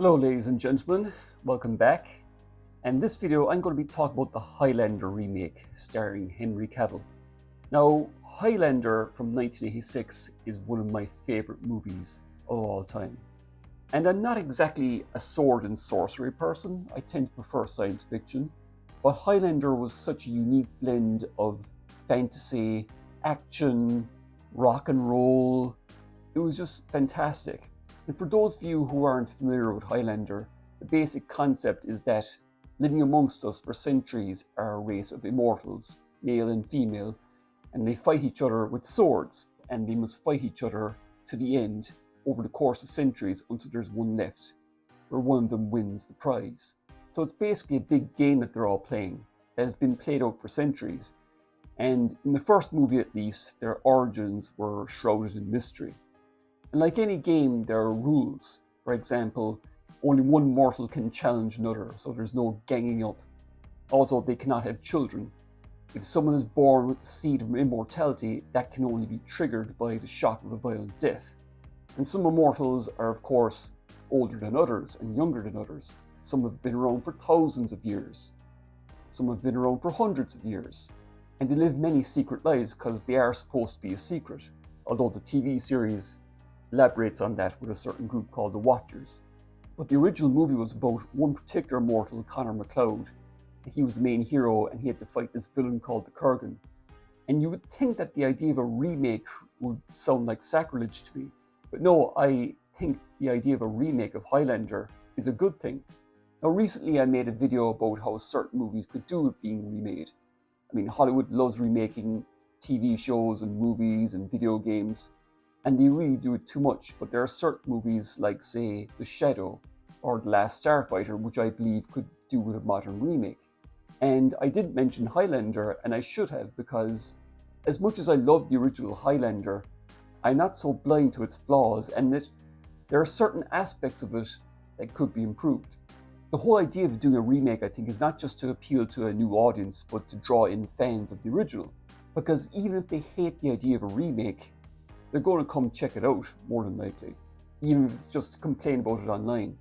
Hello ladies and gentlemen, welcome back. And this video I'm going to be talking about the Highlander remake starring Henry Cavill. Now, Highlander from 1986 is one of my favourite movies of all time. And I'm not exactly a sword and sorcery person, I tend to prefer science fiction, but Highlander was such a unique blend of fantasy, action, rock and roll. It was just fantastic. And for those of you who aren't familiar with Highlander, the basic concept is that living amongst us for centuries are a race of immortals, male and female, and they fight each other with swords, and they must fight each other to the end over the course of centuries until there's one left, where one of them wins the prize. So it's basically a big game that they're all playing, that has been played out for centuries. And in the first movie at least, their origins were shrouded in mystery. And like any game, there are rules. For example, only one mortal can challenge another, so there's no ganging up. Also, they cannot have children. If someone is born with the seed of immortality, that can only be triggered by the shock of a violent death. And some immortals are, of course, older than others and younger than others. Some have been around for thousands of years. Some have been around for hundreds of years. And they live many secret lives because they are supposed to be a secret, although the TV series elaborates on that with a certain group called the Watchers. But the original movie was about one particular mortal, Connor MacLeod. He was the main hero and he had to fight this villain called the Kurgan. And you would think that the idea of a remake would sound like sacrilege to me. But no, I think the idea of a remake of Highlander is a good thing. Now recently I made a video about how certain movies could do with being remade. I mean, Hollywood loves remaking TV shows and movies and video games, and they really do it too much. But there are certain movies like, say, The Shadow or The Last Starfighter, which I believe could do with a modern remake. And I didn't mention Highlander, and I should have, because as much as I love the original Highlander, I'm not so blind to its flaws, and that there are certain aspects of it that could be improved. The whole idea of doing a remake, I think, is not just to appeal to a new audience, but to draw in fans of the original. Because even if they hate the idea of a remake, they're going to come check it out, more than likely, even if it's just to complain about it online.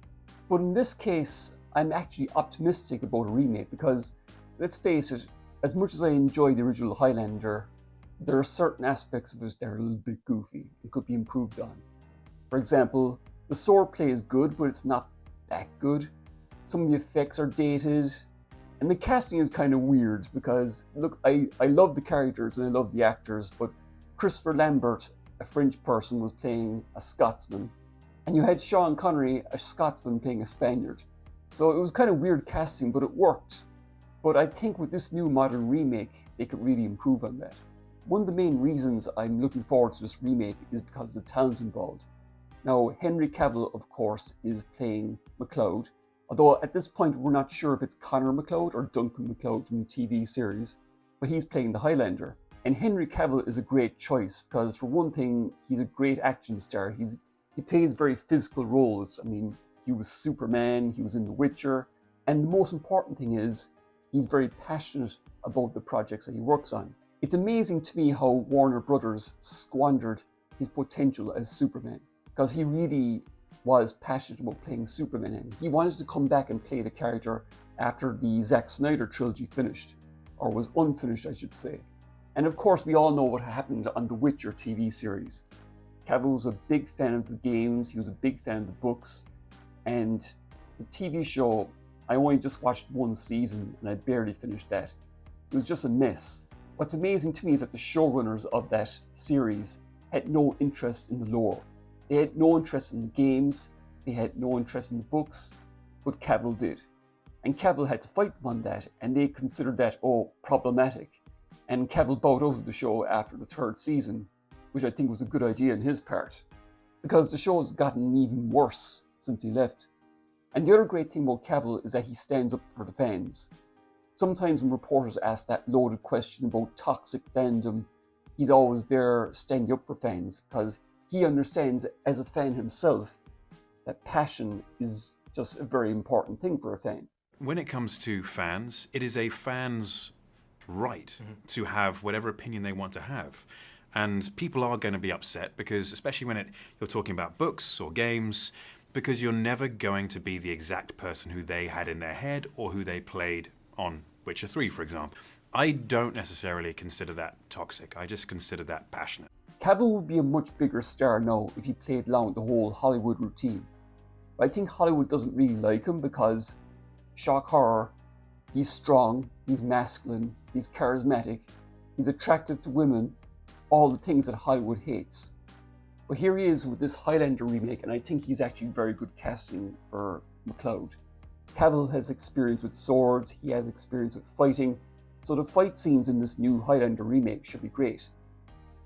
But in this case, I'm actually optimistic about a remake because, let's face it, as much as I enjoy the original Highlander, there are certain aspects of it that are a little bit goofy and could be improved on. For example, the swordplay is good, but it's not that good. Some of the effects are dated, and the casting is kind of weird because, look, I love the characters and I love the actors, but Christopher Lambert, a French person, was playing a Scotsman, and you had Sean Connery, a Scotsman, playing a Spaniard. So it was kind of weird casting, but it worked. But I think with this new modern remake, they could really improve on that. One of the main reasons I'm looking forward to this remake is because of the talent involved. Now, Henry Cavill, of course, is playing MacLeod, although at this point we're not sure if it's Connor MacLeod or Duncan MacLeod from the TV series, but he's playing the Highlander. And Henry Cavill is a great choice because, for one thing, he's a great action star. He plays very physical roles. I mean, he was Superman, he was in The Witcher, and the most important thing is he's very passionate about the projects that he works on. It's amazing to me how Warner Brothers squandered his potential as Superman, because he really was passionate about playing Superman, and he wanted to come back and play the character after the Zack Snyder trilogy finished, or was unfinished, I should say. And of course, we all know what happened on The Witcher TV series. Cavill was a big fan of the games, he was a big fan of the books, and the TV show, I only just watched one season and I barely finished that. It was just a mess. What's amazing to me is that the showrunners of that series had no interest in the lore. They had no interest in the games, they had no interest in the books, but Cavill did. And Cavill had to fight them on that, and they considered that, problematic. And Cavill bowed out of the show after the third season, which I think was a good idea on his part, because the show has gotten even worse since he left. And the other great thing about Cavill is that he stands up for the fans. Sometimes when reporters ask that loaded question about toxic fandom, he's always there standing up for fans, because he understands as a fan himself that passion is just a very important thing for a fan. When it comes to fans, it is a fan's right to have whatever opinion they want to have. And people are going to be upset because, especially when you're talking about books or games, because you're never going to be the exact person who they had in their head or who they played on Witcher 3, for example. I don't necessarily consider that toxic. I just consider that passionate. Cavill would be a much bigger star now if he played along with the whole Hollywood routine. But I think Hollywood doesn't really like him because, shock horror, he's strong, he's masculine, he's charismatic, he's attractive to women, all the things that Hollywood hates. But here he is with this Highlander remake, and I think he's actually very good casting for MacLeod. Cavill has experience with swords, he has experience with fighting, so the fight scenes in this new Highlander remake should be great.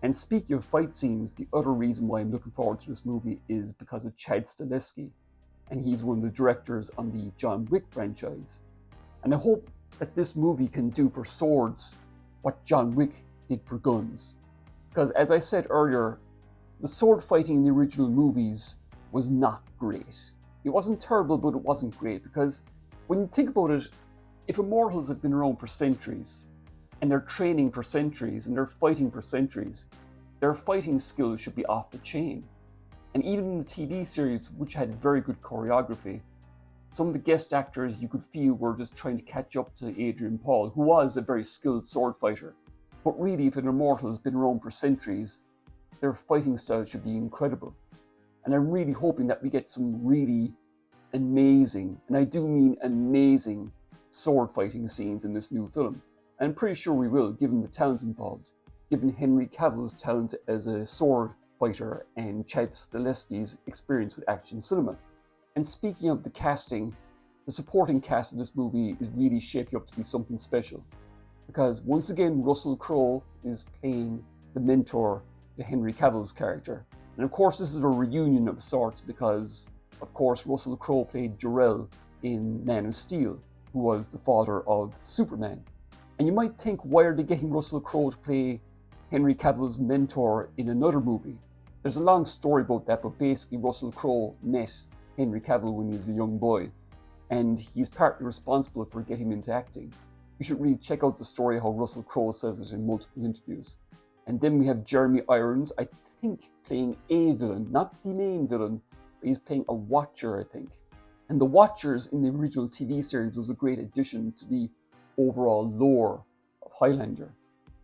And speaking of fight scenes, the other reason why I'm looking forward to this movie is because of Chad Stahelski, and he's one of the directors on the John Wick franchise. And I hope that this movie can do for swords what John Wick did for guns. Because as I said earlier, the sword fighting in the original movies was not great. It wasn't terrible, but it wasn't great, because when you think about it, if immortals have been around for centuries, and they're training for centuries, and they're fighting for centuries, their fighting skills should be off the chain. And even in the TV series, which had very good choreography, some of the guest actors you could feel were just trying to catch up to Adrian Paul, who was a very skilled sword fighter. But really, if an immortal has been around for centuries, their fighting style should be incredible. And I'm really hoping that we get some really amazing, and I do mean amazing, sword fighting scenes in this new film. And I'm pretty sure we will, given the talent involved, given Henry Cavill's talent as a sword fighter and Chad Stahelski's experience with action cinema. And speaking of the casting, the supporting cast of this movie is really shaping up to be something special. Because once again, Russell Crowe is playing the mentor to Henry Cavill's character. And of course, this is a reunion of sorts because, of course, Russell Crowe played Jor-El in Man of Steel, who was the father of Superman. And you might think, why are they getting Russell Crowe to play Henry Cavill's mentor in another movie? There's a long story about that, but basically Russell Crowe met Henry Cavill when he was a young boy, and he's partly responsible for getting him into acting. You should really check out the story how Russell Crowe says it in multiple interviews. And then we have Jeremy Irons, I think, playing a villain, not the main villain, but he's playing a Watcher, I think. And the Watchers in the original TV series was a great addition to the overall lore of Highlander.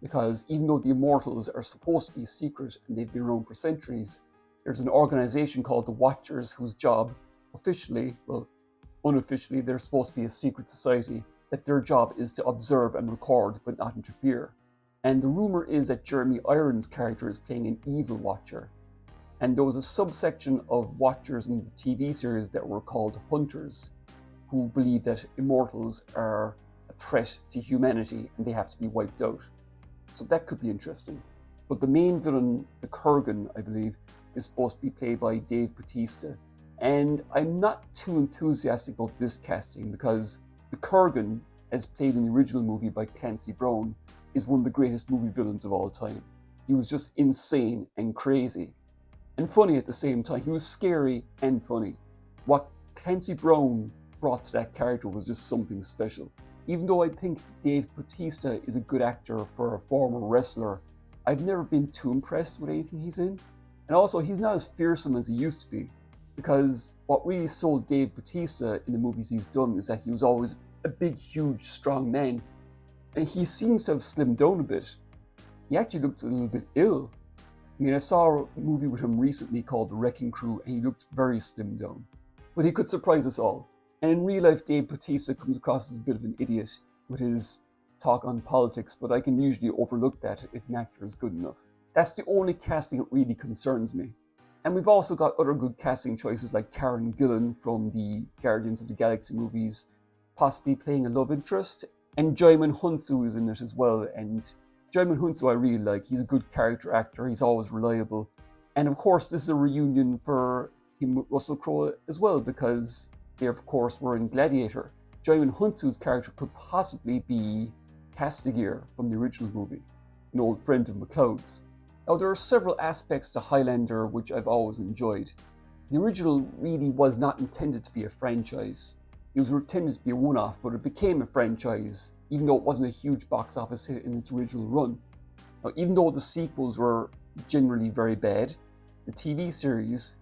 Because even though the Immortals are supposed to be a secret and they've been around for centuries, there's an organization called the Watchers whose job, officially, well, unofficially, they're supposed to be a secret society, that their job is to observe and record but not interfere. And the rumor is that Jeremy Irons' character is playing an evil Watcher. And there was a subsection of Watchers in the TV series that were called Hunters, who believe that Immortals are a threat to humanity and they have to be wiped out. So that could be interesting. But the main villain, the Kurgan, I believe, is supposed to be played by Dave Bautista. And I'm not too enthusiastic about this casting because the Kurgan, as played in the original movie by Clancy Brown, is one of the greatest movie villains of all time. He was just insane and crazy. And funny at the same time. He was scary and funny. What Clancy Brown brought to that character was just something special. Even though I think Dave Bautista is a good actor for a former wrestler, I've never been too impressed with anything he's in. And also, he's not as fearsome as he used to be. Because what really sold Dave Bautista in the movies he's done is that he was always a big, huge, strong man. And he seems to have slimmed down a bit. He actually looked a little bit ill. I mean, I saw a movie with him recently called The Wrecking Crew, and he looked very slimmed down. But he could surprise us all. And in real life, Dave Bautista comes across as a bit of an idiot with his talk on politics, but I can usually overlook that if an actor is good enough. That's the only casting that really concerns me. And we've also got other good casting choices like Karen Gillan from the Guardians of the Galaxy movies, possibly playing a love interest, and Djimon Hounsou is in it as well. And Djimon Hounsou I really like. He's a good character actor. He's always reliable. And of course, this is a reunion for him with Russell Crowe as well, because they, of course, were in Gladiator. Djimon Hounsou's character could possibly be Castigear from the original movie, an old friend of MacLeod's. Now, there are several aspects to Highlander which I've always enjoyed. The original really was not intended to be a franchise. It was intended to be a one-off, but it became a franchise, even though it wasn't a huge box office hit in its original run. Now, even though the sequels were generally very bad, the TV series,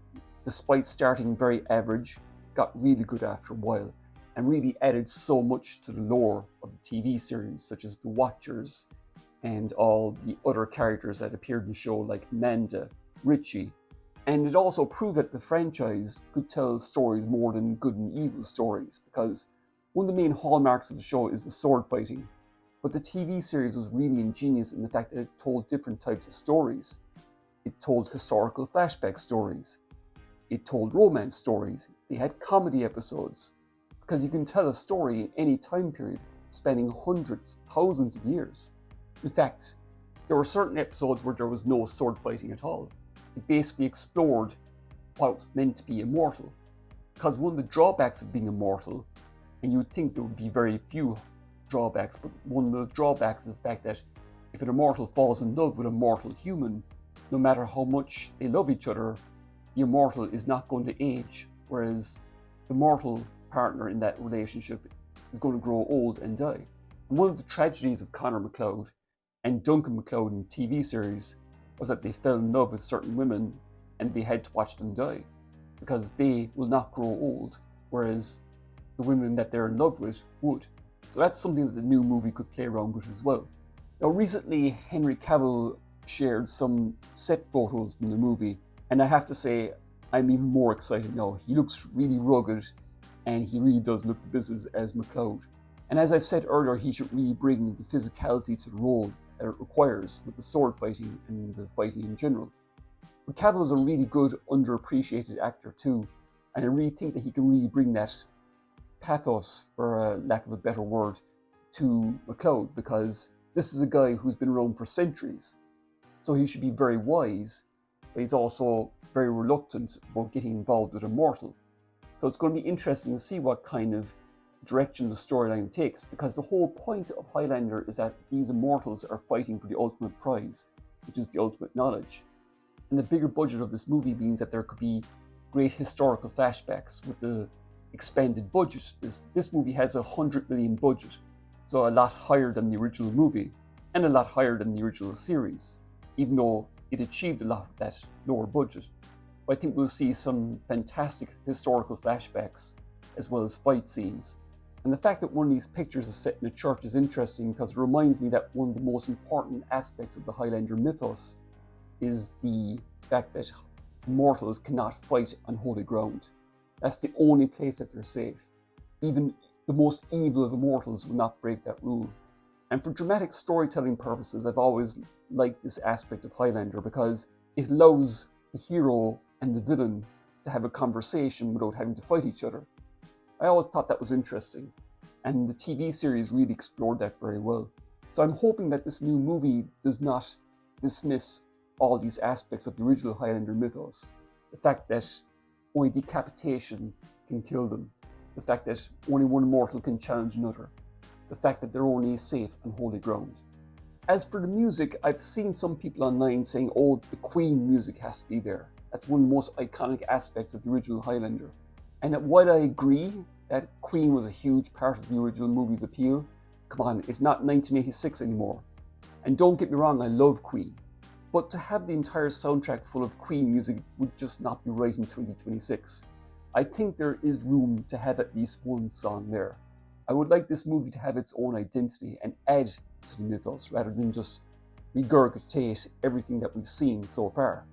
despite starting very average, got really good after a while and really added so much to the lore of the TV series, such as the Watchers and all the other characters that appeared in the show like Amanda, Richie. And it also proved that the franchise could tell stories more than good and evil stories, because one of the main hallmarks of the show is the sword fighting. But the TV series was really ingenious in the fact that it told different types of stories. It told historical flashback stories. It told romance stories. They had comedy episodes. Because you can tell a story in any time period, spanning hundreds, thousands of years. In fact, there were certain episodes where there was no sword fighting at all. It basically explored what it meant to be immortal. Because one of the drawbacks of being immortal, and you would think there would be very few drawbacks, but one of the drawbacks is the fact that if an immortal falls in love with a mortal human, no matter how much they love each other, the immortal is not going to age, whereas the mortal partner in that relationship is going to grow old and die. And one of the tragedies of Connor MacLeod and Duncan MacLeod in the TV series was that they fell in love with certain women and they had to watch them die, because they will not grow old, whereas the women that they're in love with would. So that's something that the new movie could play around with as well. Now recently, Henry Cavill shared some set photos from the movie, and I have to say, I'm even more excited now. He looks really rugged, and he really does look the business as MacLeod. And as I said earlier, he should really bring the physicality to the role that it requires with the sword fighting and the fighting in general. But Cavill is a really good, underappreciated actor too, and I really think that he can really bring that pathos, for a lack of a better word, to MacLeod, because this is a guy who's been around for centuries. So he should be very wise, but he's also very reluctant about getting involved with a mortal. So it's going to be interesting to see what kind of direction the storyline takes, because the whole point of Highlander is that these immortals are fighting for the ultimate prize, which is the ultimate knowledge. And the bigger budget of this movie means that there could be great historical flashbacks with the expanded budget. This movie has a $100 million budget, so a lot higher than the original movie, and a lot higher than the original series, even though it achieved a lot of that lower budget. But I think we'll see some fantastic historical flashbacks, as well as fight scenes. And the fact that one of these pictures is set in a church is interesting, because it reminds me that one of the most important aspects of the Highlander mythos is the fact that mortals cannot fight on holy ground. That's the only place that they're safe. Even the most evil of immortals will not break that rule. And for dramatic storytelling purposes, I've always liked this aspect of Highlander, because it allows the hero and the villain to have a conversation without having to fight each other. I always thought that was interesting, and the TV series really explored that very well. So I'm hoping that this new movie does not dismiss all these aspects of the original Highlander mythos. The fact that only decapitation can kill them. The fact that only one mortal can challenge another. The fact that they're only safe on holy ground. As for the music, I've seen some people online saying, oh, the Queen music has to be there. That's one of the most iconic aspects of the original Highlander. And while I agree that Queen was a huge part of the original movie's appeal, come on, it's not 1986 anymore. And don't get me wrong, I love Queen. But to have the entire soundtrack full of Queen music would just not be right in 2026. I think there is room to have at least one song there. I would like this movie to have its own identity and add to the mythos, rather than just regurgitate everything that we've seen so far.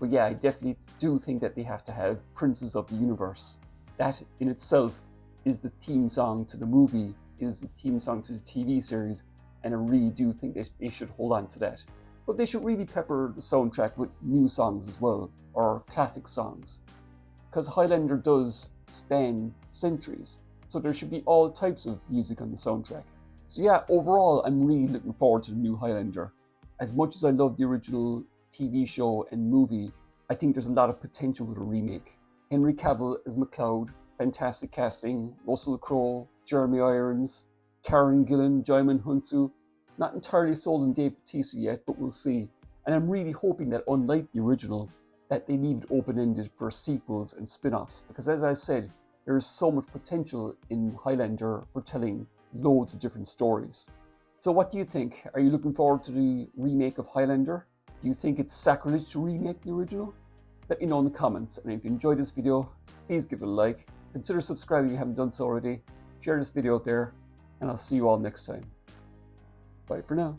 But yeah, I definitely do think that they have to have Princes of the Universe. That in itself is the theme song to the movie, is the theme song to the TV series, and I really do think that they should hold on to that. But they should really pepper the soundtrack with new songs as well, or classic songs. Because Highlander does span centuries, so there should be all types of music on the soundtrack. So yeah, overall, I'm really looking forward to the new Highlander. As much as I love the original TV show and movie, I think there's a lot of potential with a remake. Henry Cavill as MacLeod, fantastic casting, Russell Crowe, Jeremy Irons, Karen Gillan, Jaimin Hunsu. Not entirely sold on Dave Bautista yet, but we'll see. And I'm really hoping that, unlike the original, that they leave it open-ended for sequels and spin-offs, because as I said, there is so much potential in Highlander for telling loads of different stories. So what do you think? Are you looking forward to the remake of Highlander? Do you think it's sacrilege to remake the original? let me know in the comments. And if you enjoyed this video, please give it a like. Consider subscribing if you haven't done so already. Share this video out there, and I'll see you all next time. Bye for now.